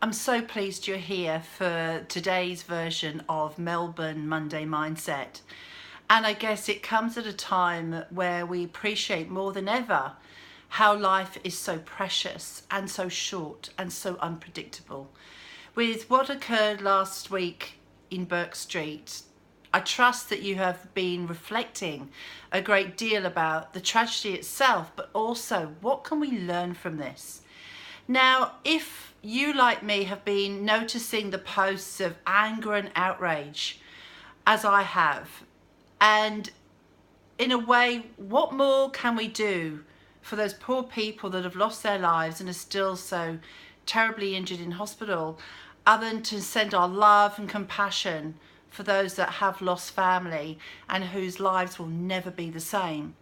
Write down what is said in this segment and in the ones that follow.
I'm so pleased you're here for today's version of Melbourne Monday Mindset. And I guess it comes at a time where we appreciate more than ever how life is so precious and so short and so unpredictable. With what occurred last week in Burke Street, I trust that you have been reflecting a great deal about the tragedy itself, but also what can we learn from this? Now, if you, like me, have been noticing the posts of anger and outrage, as I have, and in a way, what more can we do for those poor people that have lost their lives and are still so terribly injured in hospital, other than to send our love and compassion for those that have lost family and whose lives will never be the same.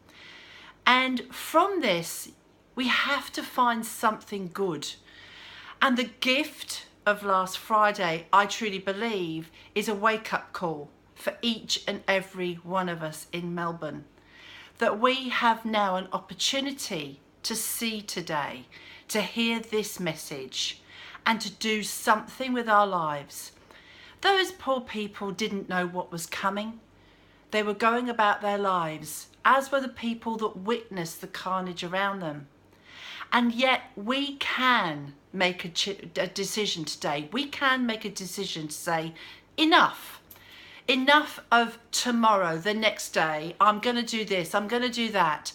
And from this, we have to find something good. And the gift of last Friday, I truly believe, is a wake-up call for each and every one of us in Melbourne. That we have now an opportunity to see today, to hear this message, and to do something with our lives. Those poor people didn't know what was coming. They were going about their lives, as were the people that witnessed the carnage around them. And yet we can make a decision today. We can make a decision to say, enough. Enough of tomorrow, the next day. I'm going to do this. I'm going to do that.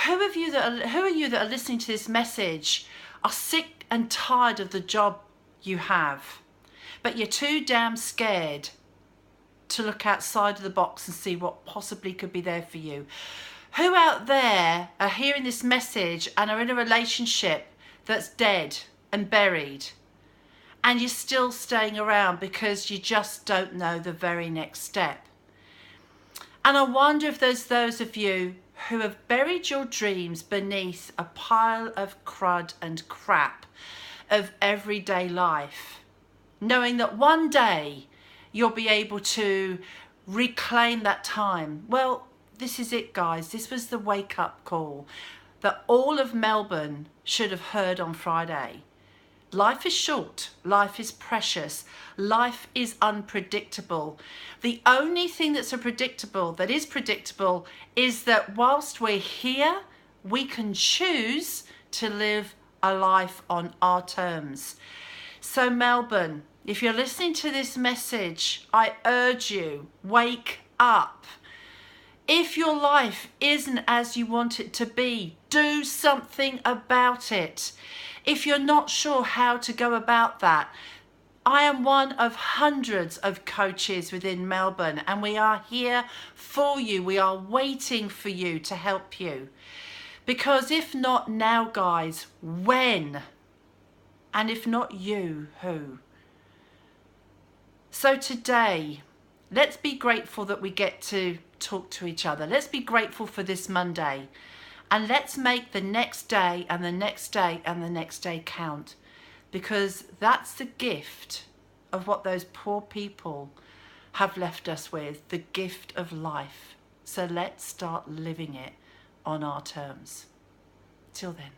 Who are you that are listening to this message are sick and tired of the job you have, but you're too damn scared to look outside of the box and see what possibly could be there for you? Who out there are hearing this message and are in a relationship that's dead and buried, and you're still staying around because you just don't know the very next step? And I wonder if there's those of you who have buried your dreams beneath a pile of crud and crap of everyday life, knowing that one day you'll be able to reclaim that time. Well, this is it, guys. This was the wake-up call that all of Melbourne should have heard on Friday. Life is short. Life is precious. Life is unpredictable. The only thing that is predictable is that whilst we're here, we can choose to live a life on our terms. So Melbourne, if you're listening to this message, I urge you, wake up. If your life isn't as you want it to be, do something about it. If you're not sure how to go about that, I am one of hundreds of coaches within Melbourne, and we are here for you. We are waiting for you to help you. Because if not now, guys, when? And if not you, who? So today, let's be grateful that we get to talk to each other. Let's be grateful for this Monday. And let's make the next day and the next day and the next day count. Because that's the gift of what those poor people have left us with, the gift of life. So let's start living it on our terms. Till then.